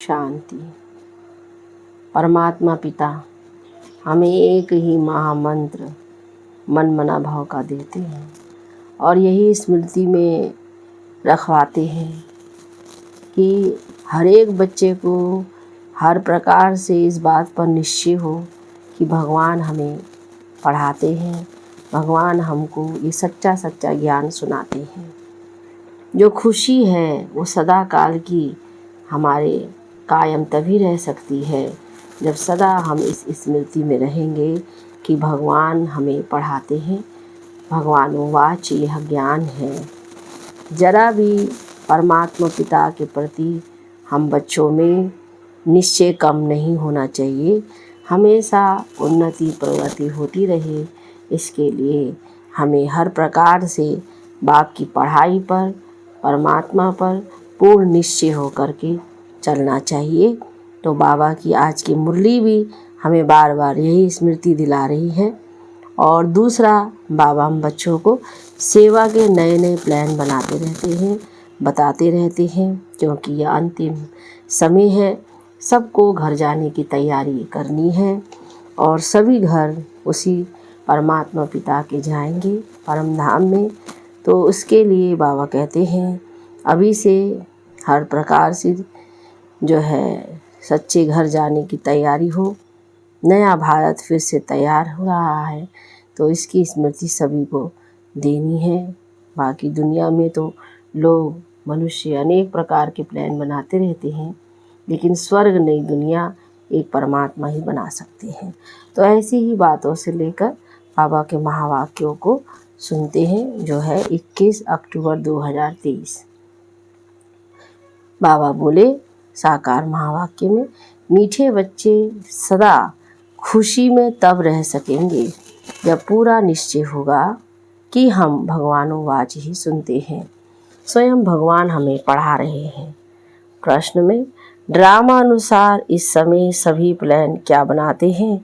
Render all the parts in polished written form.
शांति। परमात्मा पिता हमें एक ही महामंत्र मन मना भाव का देते हैं और यही स्मृति में रखवाते हैं कि हर एक बच्चे को हर प्रकार से इस बात पर निश्चय हो कि भगवान हमें पढ़ाते हैं, भगवान हमको ये सच्चा सच्चा ज्ञान सुनाते हैं। जो खुशी है वो सदा काल की हमारे कायम तभी रह सकती है जब सदा हम इस स्मृति में रहेंगे कि भगवान हमें पढ़ाते हैं। भगवानोवाच यह ज्ञान है। जरा भी परमात्मा पिता के प्रति हम बच्चों में निश्चय कम नहीं होना चाहिए। हमेशा उन्नति प्रगति होती रहे, इसके लिए हमें हर प्रकार से बाप की पढ़ाई पर, परमात्मा पर पूर्ण निश्चय होकर के चलना चाहिए। तो बाबा की आज की मुरली भी हमें बार बार यही स्मृति दिला रही है। और दूसरा, बाबा हम बच्चों को सेवा के नए नए प्लान बनाते रहते हैं, बताते रहते हैं, क्योंकि यह अंतिम समय है। सबको घर जाने की तैयारी करनी है और सभी घर उसी परमात्मा पिता के जाएंगे परम धाम में। तो उसके लिए बाबा कहते हैं अभी से हर प्रकार से जो है सच्चे घर जाने की तैयारी हो। नया भारत फिर से तैयार हो रहा है, तो इसकी स्मृति सभी को देनी है। बाकी दुनिया में तो लोग मनुष्य अनेक प्रकार के प्लान बनाते रहते हैं, लेकिन स्वर्ग नई दुनिया एक परमात्मा ही बना सकते हैं। तो ऐसी ही बातों से लेकर बाबा के महावाक्यों को सुनते हैं, जो है 21 अक्टूबर 2023। बाबा बोले साकार महावाक्य में, मीठे बच्चे सदा खुशी में तब रह सकेंगे जब पूरा निश्चय होगा कि हम भगवानोवाच ही सुनते हैं, स्वयं भगवान हमें पढ़ा रहे हैं। प्रश्न में, ड्रामा अनुसार इस समय सभी प्लान क्या बनाते हैं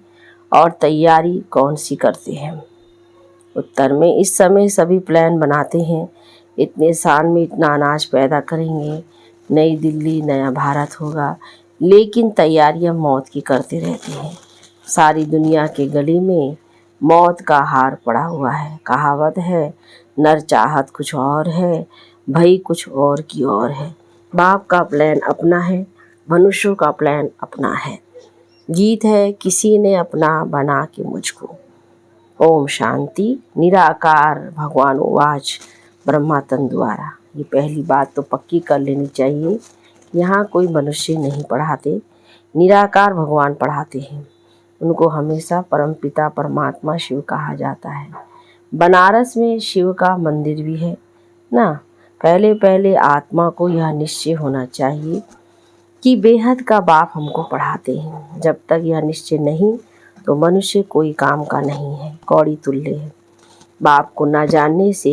और तैयारी कौन सी करते हैं? उत्तर में, इस समय सभी प्लान बनाते हैं, इतने साल में इतना अनाज पैदा करेंगे, नई दिल्ली नया भारत होगा, लेकिन तैयारियां मौत की करते रहते हैं। सारी दुनिया के गले में मौत का हार पड़ा हुआ है। कहावत है, नर चाहत कुछ और है, भई कुछ और की और है। बाप का प्लान अपना है, मनुष्यों का प्लान अपना है। गीत है, किसी ने अपना बना के मुझको। ओम शांति। निराकार भगवानोवाच ब्रह्मा तन द्वारा। ये पहली बात तो पक्की कर लेनी चाहिए। यहाँ कोई मनुष्य नहीं पढ़ाते, निराकार भगवान पढ़ाते हैं। उनको हमेशा परमपिता परमात्मा शिव कहा जाता है। बनारस में शिव का मंदिर भी है ना। पहले पहले आत्मा को यह निश्चय होना चाहिए कि बेहद का बाप हमको पढ़ाते हैं। जब तक यह निश्चय नहीं तो मनुष्य कोई काम का नहीं है, कौड़ी तुल्य है। बाप को न जानने से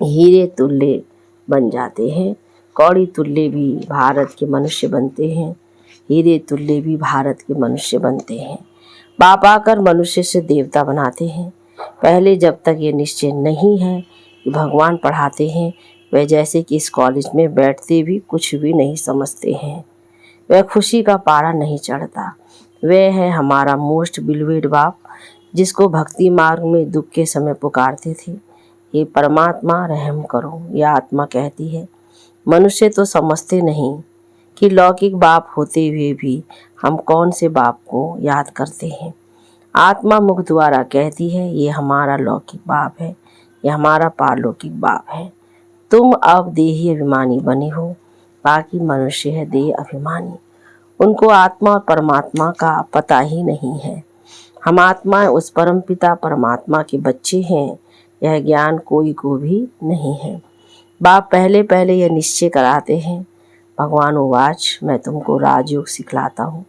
हीरे तुल्य बन जाते हैं, कौड़ी तुल्य भी भारत के मनुष्य बनते हैं, हीरे तुल्य भी भारत के मनुष्य बनते हैं। बाप आकर मनुष्य से देवता बनाते हैं। पहले जब तक ये निश्चय नहीं है कि भगवान पढ़ाते हैं, वह जैसे कि इस कॉलेज में बैठते भी कुछ भी नहीं समझते हैं, वह खुशी का पारा नहीं चढ़ता। वह है हमारा मोस्ट बिलीवेड बाप, जिसको भक्ति मार्ग में दुख के समय पुकारते थे, ये परमात्मा रहम करो। यह आत्मा कहती है, मनुष्य तो समझते नहीं कि लौकिक बाप होते हुए भी हम कौन से बाप को याद करते हैं। आत्मा मुख द्वारा कहती है, ये हमारा लौकिक बाप है, ये हमारा पारलौकिक बाप है। तुम अब देही अभिमानी बने हो, बाकी मनुष्य है देह अभिमानी। उनको आत्मा और परमात्मा का पता ही नहीं है। हम आत्मा उस परम पिता परमात्मा के बच्चे हैं, यह ज्ञान कोई को भी नहीं है। बाप पहले पहले यह निश्चय कराते हैं, भगवानोवाच मैं तुमको राजयोग सिखलाता हूँ।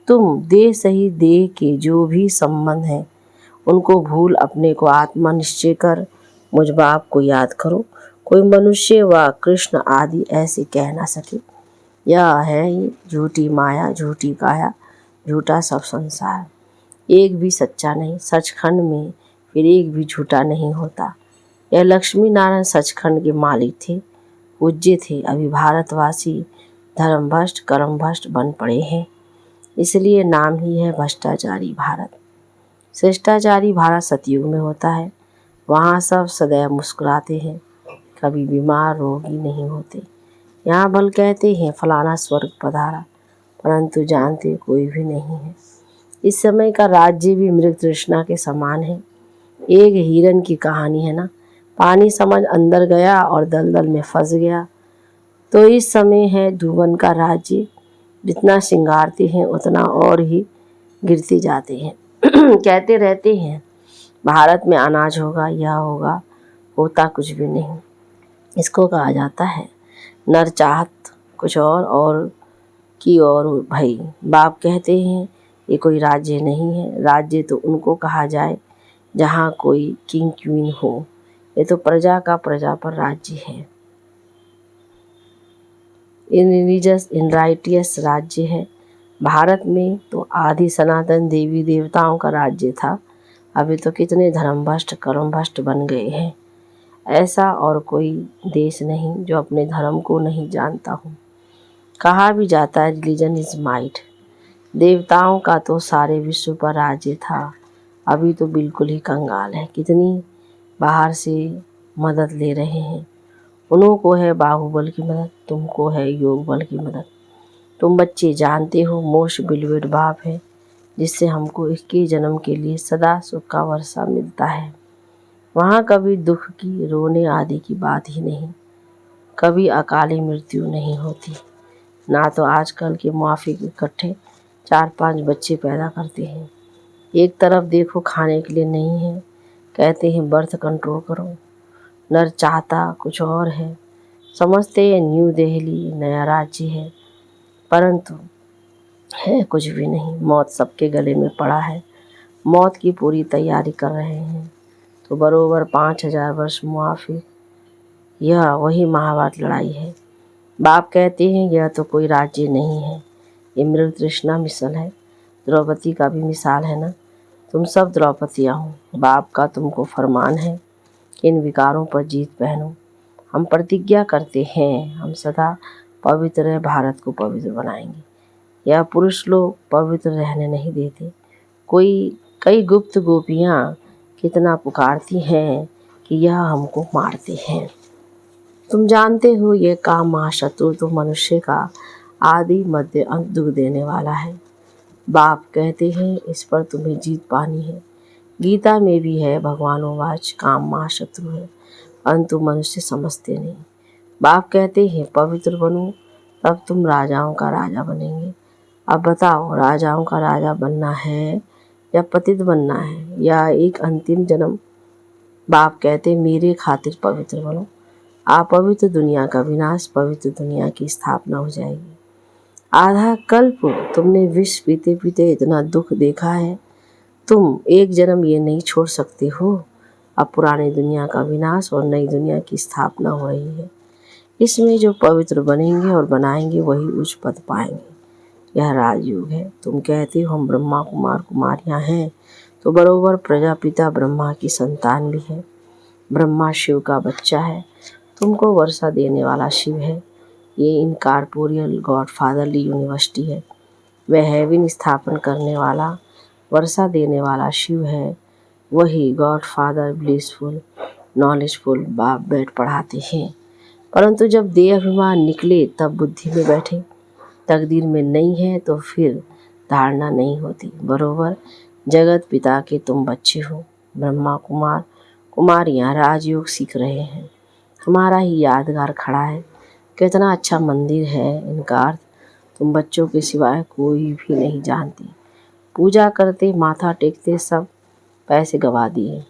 तुम देह सही देह के जो भी संबंध हैं उनको भूल अपने को आत्मा निश्चय कर मुझ बाप को याद करो। कोई मनुष्य व कृष्ण आदि ऐसे कह ना सके। यह है ये झूठी माया, झूठी काया, झूठा सब संसार। एक भी सच्चा नहीं, सचखंड में फिर एक भी झूठा नहीं होता। यह लक्ष्मी नारायण सचखंड के मालिक थे, पूज्य थे। अभी भारतवासी धर्म भ्रष्ट कर्म भ्रष्ट बन पड़े हैं। इसलिए नाम ही है भ्रष्टाचारी भारत। शिष्टाचारी भारत सतयुग में होता है। वहाँ सब सदैव मुस्कुराते हैं, कभी बीमार रोगी नहीं होते। यहाँ बल कहते हैं फलाना स्वर्ग पधारा, परंतु जानते कोई भी नहीं है। इस समय का राज्य भी मृग तृष्णा के समान है। एक हिरन की कहानी है ना, पानी समझ अंदर गया और दलदल में फंस गया। तो इस समय है धुवन का राज्य, जितना श्रृंगारते हैं उतना और ही गिरते जाते हैं। कहते रहते हैं भारत में अनाज होगा, यह होगा, होता कुछ भी नहीं। इसको कहा जाता है नर चाहत कुछ और की और भाई। बाप कहते हैं ये कोई राज्य नहीं है, राज्य तो उनको कहा जाए जहाँ कोई किंग क्वीन हो। ये तो प्रजा का प्रजा पर राज्य है, इन रिलीजियस इन राइटियस राज्य है। भारत में तो आदि सनातन देवी देवताओं का राज्य था। अभी तो कितने धर्म भ्रष्ट कर्म भ्रष्ट बन गए हैं। ऐसा और कोई देश नहीं जो अपने धर्म को नहीं जानता हो। कहा भी जाता है रिलीजन इज माइट। देवताओं का तो सारे विश्व पर राज्य था, अभी तो बिल्कुल ही कंगाल है। कितनी बाहर से मदद ले रहे हैं। उन्हों को है बाहुबल की मदद, तुमको है योग बल की मदद। तुम बच्चे जानते हो मोस्ट बिलीवेड बाप है, जिससे हमको 21 जन्म के लिए सदा सुख का वर्षा मिलता है। वहाँ कभी दुख की रोने आदि की बात ही नहीं, कभी अकाली मृत्यु नहीं होती। ना तो आजकल के मुआफिक इकट्ठे 4-5 बच्चे पैदा करते हैं। एक तरफ देखो खाने के लिए नहीं है, कहते हैं बर्थ कंट्रोल करो। नर चाहता कुछ और है, समझते हैं न्यू दिल्ली नया राज्य है, परंतु है कुछ भी नहीं। मौत सबके गले में पड़ा है, मौत की पूरी तैयारी कर रहे हैं। तो बरोबर 5000 वर्ष मुआफिक, यह वही महाभारत लड़ाई है। बाप कहते हैं यह तो कोई राज्य नहीं है, ये मृग तृष्णा मिसल है। द्रौपदी का भी मिसाल है ना, तुम सब द्रौपदियाँ हो। बाप का तुमको फरमान है कि इन विकारों पर जीत पहनो। हम प्रतिज्ञा करते हैं हम सदा पवित्र भारत को पवित्र बनाएंगे। यह पुरुष लोग पवित्र रहने नहीं देते। कई गुप्त गोपियाँ कितना पुकारती हैं कि यह हमको मारते हैं। तुम जानते हो ये काम महाशत्रु तो मनुष्य का आदि मध्य अंत दुख देने वाला है। बाप कहते हैं इस पर तुम्हें जीत पानी है। गीता में भी है भगवानोवाच काम महाशत्रु है, परंतु मनुष्य समझते नहीं। बाप कहते हैं पवित्र बनो, तब तुम राजाओं का राजा बनेंगे। अब बताओ राजाओं का राजा बनना है या पतित बनना है या एक अंतिम जन्म। बाप कहते मेरे खातिर पवित्र बनो। अपवित्र दुनिया का विनाश, पवित्र दुनिया की स्थापना हो जाएगी। आधा कल्प तुमने विष पीते पीते इतना दुख देखा है, तुम एक जन्म ये नहीं छोड़ सकते हो। अब पुरानी दुनिया का विनाश और नई दुनिया की स्थापना हो रही है। इसमें जो पवित्र बनेंगे और बनाएंगे वही उच्च पद पाएंगे। यह राजयोग है। तुम कहते हो हम ब्रह्मा कुमार कुमारियाँ हैं, तो बरोबर प्रजापिता ब्रह्मा की संतान भी है। ब्रह्मा शिव का बच्चा है, तुमको वर्षा देने वाला शिव है। ये इनकॉर्पोरियल गॉड फादरली यूनिवर्सिटी है। वह हेवन स्थापन करने वाला वर्षा देने वाला शिव है। वही गॉड फादर ब्लिसफुल नॉलेजफुल बाप बैठ पढ़ाते हैं। परंतु जब देह अभिमान निकले तब बुद्धि में बैठे। तकदीर में नहीं है तो फिर धारणा नहीं होती। बरोबर जगत पिता के तुम बच्चे हो। ब्रह्मा कुमार कुमारियाँ राजयोग सीख रहे हैं। तुम्हारा ही यादगार खड़ा है। कितना अच्छा मंदिर है, इनका अर्थ तुम बच्चों के सिवाय कोई भी नहीं जानती। पूजा करते माथा टेकते सब पैसे गवा दिए,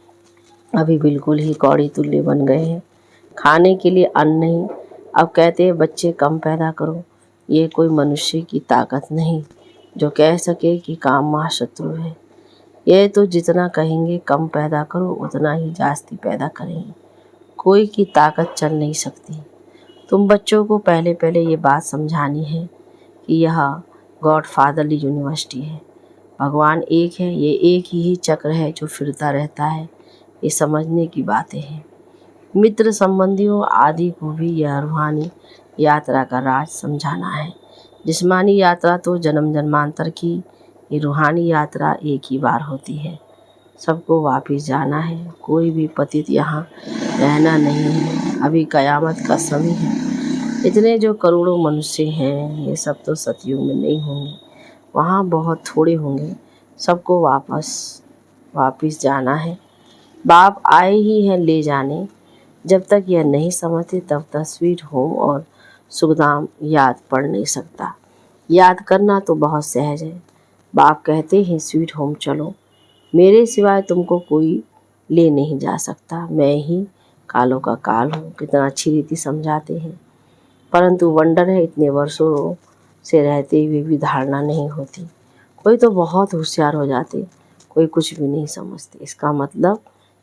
अभी बिल्कुल ही कौड़ी तुल्य बन गए हैं। खाने के लिए अन्न नहीं, अब कहते हैं बच्चे कम पैदा करो। ये कोई मनुष्य की ताकत नहीं जो कह सके कि काम महाशत्रु है। यह तो जितना कहेंगे कम पैदा करो उतना ही जास्ती पैदा करेंगे। कोई की ताकत चल नहीं सकती। तुम बच्चों को पहले पहले ये बात समझानी है कि यह गॉड फादरली यूनिवर्सिटी है। भगवान एक है, ये एक ही चक्र है जो फिरता रहता है। ये समझने की बातें हैं। मित्र संबंधियों आदि को भी यह रूहानी यात्रा का राज समझाना है। जिस्मानी यात्रा तो जन्म जन्मांतर की, ये रूहानी यात्रा एक ही बार होती है। सबको वापस जाना है, कोई भी पतित यहाँ रहना नहीं है। अभी कयामत का समय है। इतने जो करोड़ों मनुष्य हैं, ये सब तो सतयुग में नहीं होंगे, वहाँ बहुत थोड़े होंगे। सबको वापस जाना है। बाप आए ही हैं ले जाने। जब तक यह नहीं समझते तब तक स्वीट होम और सुखधाम याद पड़ नहीं सकता। याद करना तो बहुत सहज है। बाप कहते हैं स्वीट होम चलो, मेरे सिवाय तुमको कोई ले नहीं जा सकता। मैं ही कालों का काल हूँ। कितना अच्छी रीति समझाते हैं। परंतु वंडर है, इतने वर्षों से रहते हुए भी धारणा नहीं होती। कोई तो बहुत होशियार हो जाते, कोई कुछ भी नहीं समझते। इसका मतलब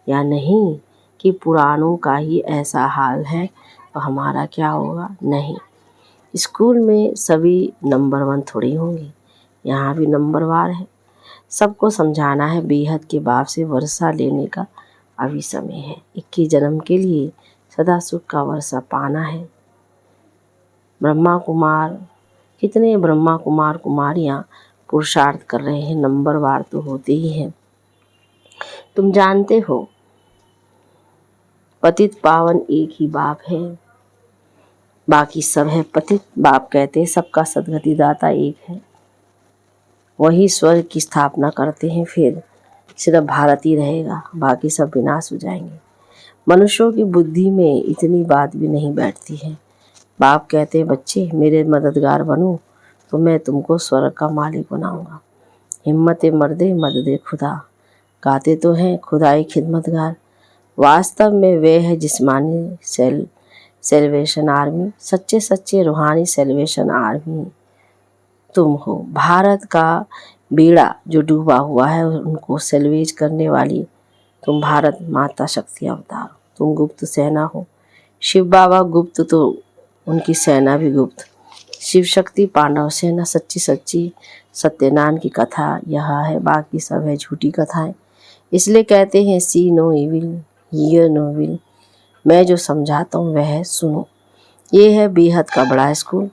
या नहीं कि पुरानों का ही ऐसा हाल है तो हमारा क्या होगा? नहीं। स्कूल में सभी नंबर 1 थोड़ी होंगे, यहाँ भी नंबरवार है। सबको समझाना है बेहद के बाप से वर्षा लेने का अभी समय है। 21 जन्म के लिए सदा सुख का वर्षा पाना है। कितने ब्रह्मा कुमार कुमारियाँ पुरुषार्थ कर रहे हैं, नंबरवार तो होते ही हैं। तुम जानते हो पतित पावन एक ही बाप है, बाकी सब है पतित। बाप कहते हैं सबका सदगति दाता एक है, वही स्वर्ग की स्थापना करते हैं। फिर सिर्फ भारत ही रहेगा, बाकी सब विनाश हो जाएंगे। मनुष्यों की बुद्धि में इतनी बात भी नहीं बैठती है। बाप कहते हैं बच्चे मेरे मददगार बनो तो मैं तुमको स्वर्ग का मालिक बनाऊंगा। हिम्मत मर्दे मदद खुदा, गाते तो हैं खुदाई खिदमतगार। वास्तव में वे है जिस्मानी सेल्वेशन आर्मी, सच्चे सच्चे रूहानी सेल्वेशन आर्मी तुम हो। भारत का बेड़ा जो डूबा हुआ है उनको सेल्वेज करने वाली तुम भारत माता शक्ति अवतार। तुम गुप्त सेना हो। शिव बाबा गुप्त तो उनकी सेना भी गुप्त। शिव शक्ति पांडव सेना सच्ची सच्ची सत्यनारायण की कथा यह है, बाकी सब है झूठी कथाएं। इसलिए कहते हैं see no evil hear no evil. मैं जो समझाता हूँ वह सुनो। ये है बेहद का बड़ा स्कूल।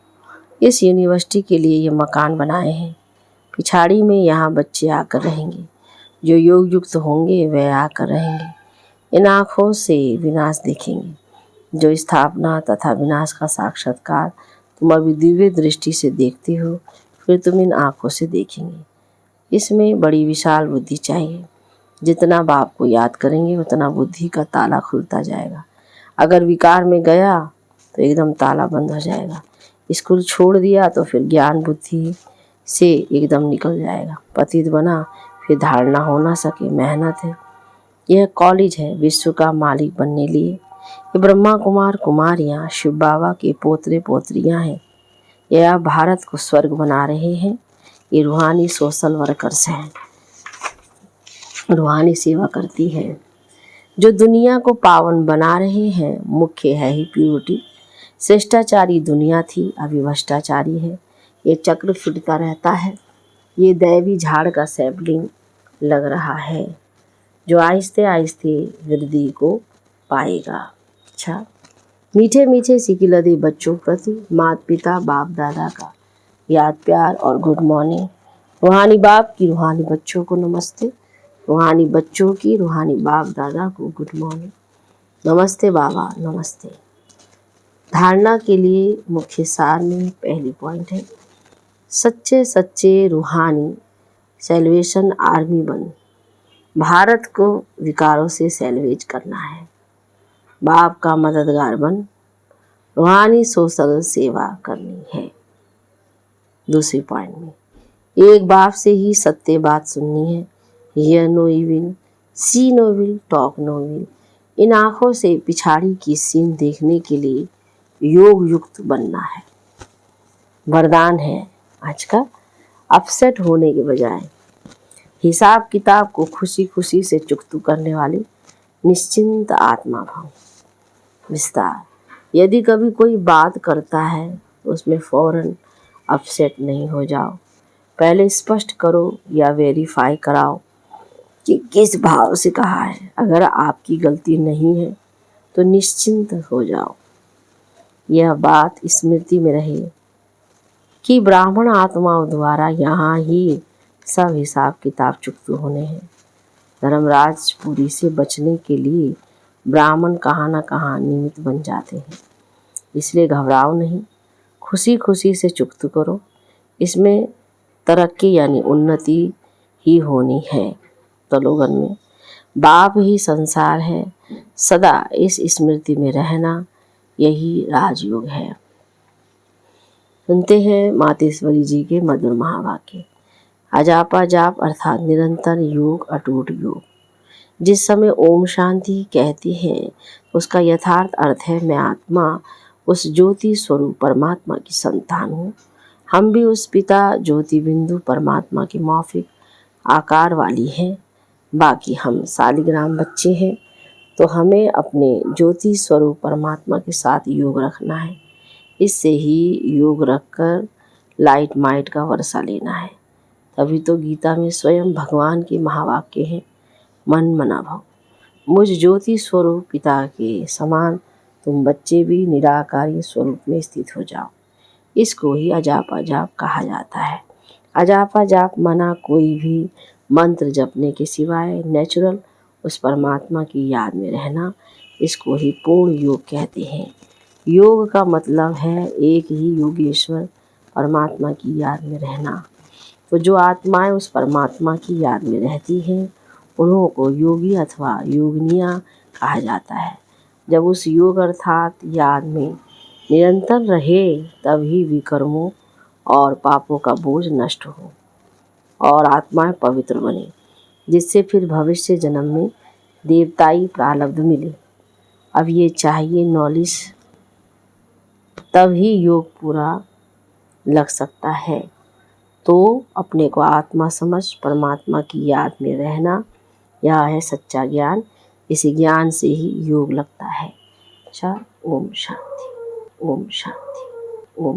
इस यूनिवर्सिटी के लिए ये मकान बनाए हैं। पिछाड़ी में यहाँ बच्चे आकर रहेंगे, जो योग युक्त होंगे वह आकर रहेंगे। इन आँखों से विनाश देखेंगे, जो स्थापना तथा विनाश का साक्षात्कार तुम अभी दिव्य दृष्टि से देखते हो, फिर तुम इन आँखों से देखेंगे। इसमें बड़ी विशाल बुद्धि चाहिए। जितना बाप को याद करेंगे उतना बुद्धि का ताला खुलता जाएगा। अगर विकार में गया तो एकदम ताला बंद हो जाएगा। स्कूल छोड़ दिया तो फिर ज्ञान बुद्धि से एकदम निकल जाएगा। पतित बना फिर धारणा हो ना सके, मेहनत है। यह कॉलेज है विश्व का मालिक बनने लिए। ये ब्रह्मा कुमार कुमारियाँ शिव बाबा के पोतरे पोतरियाँ हैं। यह भारत को स्वर्ग बना रहे हैं। ये रूहानी सोशल वर्कर्स हैं, रूहानी सेवा करती है, जो दुनिया को पावन बना रहे हैं। मुख्य है ही प्योरिटी। श्रेष्ठाचारी दुनिया थी, अभी भ्रष्टाचारी है। ये चक्र फिरता रहता है। ये दैवी झाड़ का सैपलिंग लग रहा है, जो आहिस्ते आहिस्ते वृद्धि को पाएगा। अच्छा, मीठे मीठे सिकिलदे बच्चों प्रति माता पिता बाप दादा का याद प्यार और गुड मॉर्निंग। रूहानी बाप की रूहानी बच्चों को नमस्ते, रूहानी बच्चों की रूहानी बाप दादा को गुड मॉर्निंग। नमस्ते बाबा, नमस्ते। धारणा के लिए मुख्य सार में पहली पॉइंट है सच्चे सच्चे रूहानी सेल्वेशन आर्मी बन। भारत को विकारों से सेल्वेज करना है। बाप का मददगार बन, रूहानी सोशल सेवा करनी है। दूसरी पॉइंट में एक बाप से ही सत्य बात सुननी है। Hear no evil, see no evil, talk no evil. इन आँखों से पिछाड़ी की सीन देखने के लिए योग युक्त बनना है। वरदान है आज का, अपसेट होने के बजाय हिसाब किताब को खुशी खुशी से चुकतू करने वाली निश्चिंत आत्मा भाव। विस्तार, यदि कभी कोई बात करता है तो उसमें फौरन अपसेट नहीं हो जाओ। पहले स्पष्ट करो या वेरीफाई कराओ कि किस भाव से कहा है। अगर आपकी गलती नहीं है तो निश्चिंत हो जाओ। यह बात स्मृति में रहे। कि ब्राह्मण आत्माओं द्वारा यहाँ ही सब हिसाब किताब चुकते होने हैं। धर्मराजपुरी से बचने के लिए ब्राह्मण कहाँ न कहाँ निमित्त बन जाते हैं। इसलिए घबराओ नहीं, खुशी खुशी से चुकत करो। इसमें तरक्की यानी उन्नति ही होनी है। तलोगन में बाप ही संसार है, सदा इस स्मृति में रहना यही राजयोग है। सुनते हैं मातेश्वरी जी के मधुर महावाक्य। अजापा जाप अर्थात निरंतर योग, अटूट योग। जिस समय ओम शांति कहते हैं उसका यथार्थ अर्थ है मैं आत्मा उस ज्योति स्वरूप परमात्मा की संतान हूँ। हम भी उस पिता ज्योति बिंदु परमात्मा की मौफिक आकार वाली हैं। बाकी हम शालिग्राम बच्चे हैं, तो हमें अपने ज्योति स्वरूप परमात्मा के साथ योग रखना है। इससे ही योग रखकर लाइट माइट का वर्षा लेना है। तभी तो गीता में स्वयं भगवान के महावाक्य हैं, मन मना भव। मुझ ज्योति स्वरूप पिता के समान तुम बच्चे भी निराकारी स्वरूप में स्थित हो जाओ। इसको ही अजापा जाप कहा जाता है। अजापा जाप मना कोई भी मंत्र जपने के सिवाय नेचुरल उस परमात्मा की याद में रहना। इसको ही पूर्ण योग कहते हैं। योग का मतलब है एक ही योगेश्वर परमात्मा की याद में रहना। तो जो आत्माएं उस परमात्मा की याद में रहती हैं उन्हों को योगी अथवा योगिनियाँ कहा जाता है। जब उस योग अर्थात याद में निरंतर रहे तभी विकर्मों और पापों का बोझ नष्ट हो और आत्माएं पवित्र बने, जिससे फिर भविष्य जन्म में देवताई प्रारब्ध मिले। अब ये चाहिए नॉलेज, तभी योग पूरा लग सकता है। तो अपने को आत्मा समझ परमात्मा की याद में रहना, यह है सच्चा ज्ञान। इस ज्ञान से ही योग लगता है। अच्छा, ओम शांति, ओम शांति, ओम।